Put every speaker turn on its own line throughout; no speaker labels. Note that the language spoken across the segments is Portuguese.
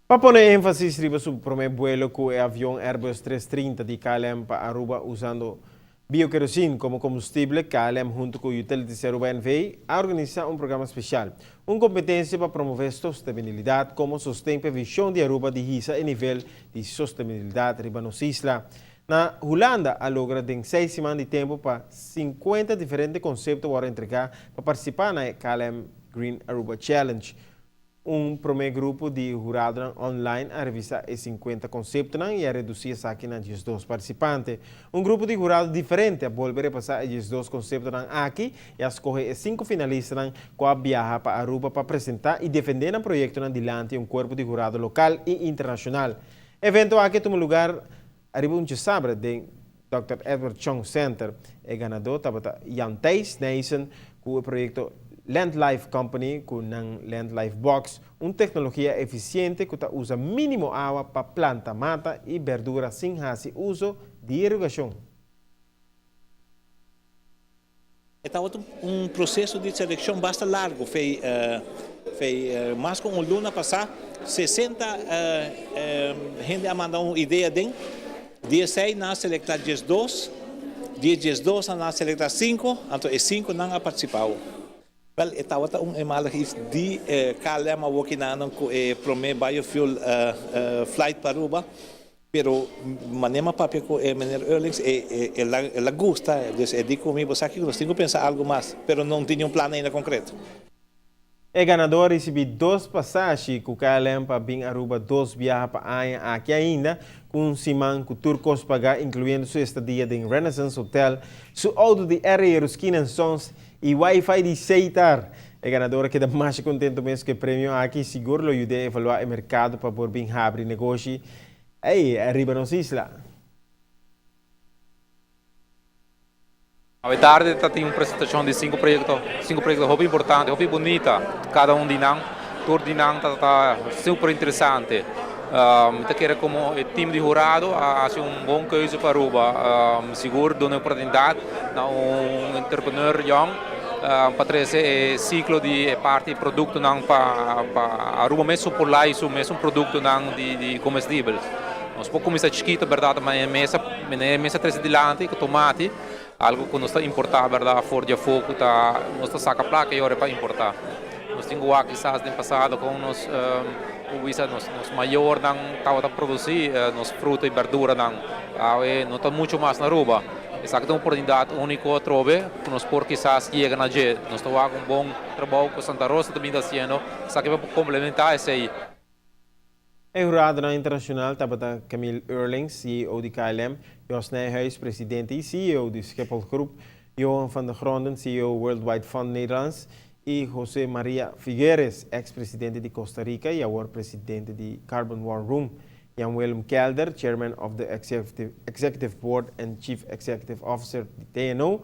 Para poner énfasis sobre su primer vuelo con el avión Airbus 330 de KLM para Aruba usando bioquerosene como combustible, KLM junto con Utilities Aruba NV ha organizado un programa especial, una competencia para promover sostenibilidad como sostén visión de Aruba de hisa en nivel de sostenibilidad riba nos isla. Na Holanda ha logrado en 6 semanas de tiempo para 50 diferentes conceptos para entregar para participar en el KLM Green Aruba Challenge. Primeiro grupo de jurados online a revisar os 50 conceptos e a reduzir aqui na 12 participantes. Grupo de jurados diferente a volver a passar os 2 conceptos aqui e a escolher os 5 finalistas que a viajar para Aruba para apresentar e defender o projeto diante corpo de jurado local e internacional. O evento aqui toma lugar arriba sábado de Dr. Edward Chong Center. O ganador estava Jan Thijs Nijssen com o projeto Land Life Company con Land Life Box, una tecnología eficiente que usa mínimo agua para planta, mata y verdura sin hacer uso de irrigación.
Estava um processo de seleção bastante largo, foi mais com o Luna passar 60 gente a mandar uma ideia de 16 na selectar 12, 12 na selectar 5, então e 5 não a participar. Wel, estava imalig die KLM working com prome biofuel flight para Aruba, pero manema papel com meneer Eurlings ela gusta, dus digo comigo, sabe que nós temos que pensar algo mais, pero não tinha plano ainda concreto.
O ganador recebeu 2 passagens com KLM para vir a Aruba, 2 viagens para a aqui ainda, com Simão com turcos pagar, incluindo sua estadia em Renaissance Hotel, seu auto de R. Ruskin Sons e Wi-Fi de Seitar. O ganador queda mais contente mesmo que o prêmio aqui, seguro lo ajuda a evaluar o mercado para por vir abrir negócio aí, arriba nos isla.
A tarde tem uma apresentação de 5 projetos muito importantes, muito bonitos, cada de nós, todo de nós está super interessante. Eu quero como o time de jurado fazer bom coisa para Aruba, seguro dando oportunidade a entrepreneur young para trazer o ciclo de parte de produto para Aruba mesmo por lá isso mesmo produto de comestíveis. Nós podemos começar chiquito, verdade, mas mesa traz adiante com tomate, algo que nós está importar, verdade, fora de fogo, tá, nós está saca placa e hora para importar. Nós temos aqui quizás no passado com nós nos maior não estava a produzir nos fruta e verdura não está muito mais na Aruba. Essa é uma oportunidade única a trocar, que nós por quizás chega na gente. Nós estamos com bom trabalho com Santa Rosa também está fazendo, só que vai complementar isso aí.
O jurado internacional estava Camille Eurlings, CEO de KLM, Jos Nijhuis, presidente e CEO de Schiphol Group, Johan van der Gronden, CEO Worldwide Fund Nederlands, e José Maria Figueres, ex-presidente de Costa Rica e agora presidente de Carbon War Room, Jan Willem Kelder, chairman of the Executive Board and Chief Executive Officer de TNO,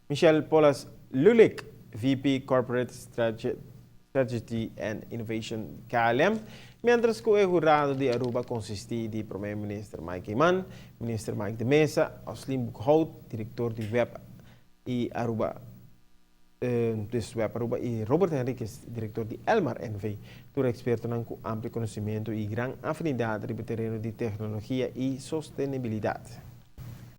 Michel Polas Lulik, VP Corporate Strategy and Innovation KLM, mientras que o jurado de Aruba consistia de primeiro-ministro Mike Iman, ministro Mike de Mesa, Oslim Bukhout, diretor de Web e Aruba, Aruba e Robert Henriquez, diretor de Elmar NV, todo experto com amplo conhecimento e grande afinidade no terreno de tecnologia e sustentabilidade.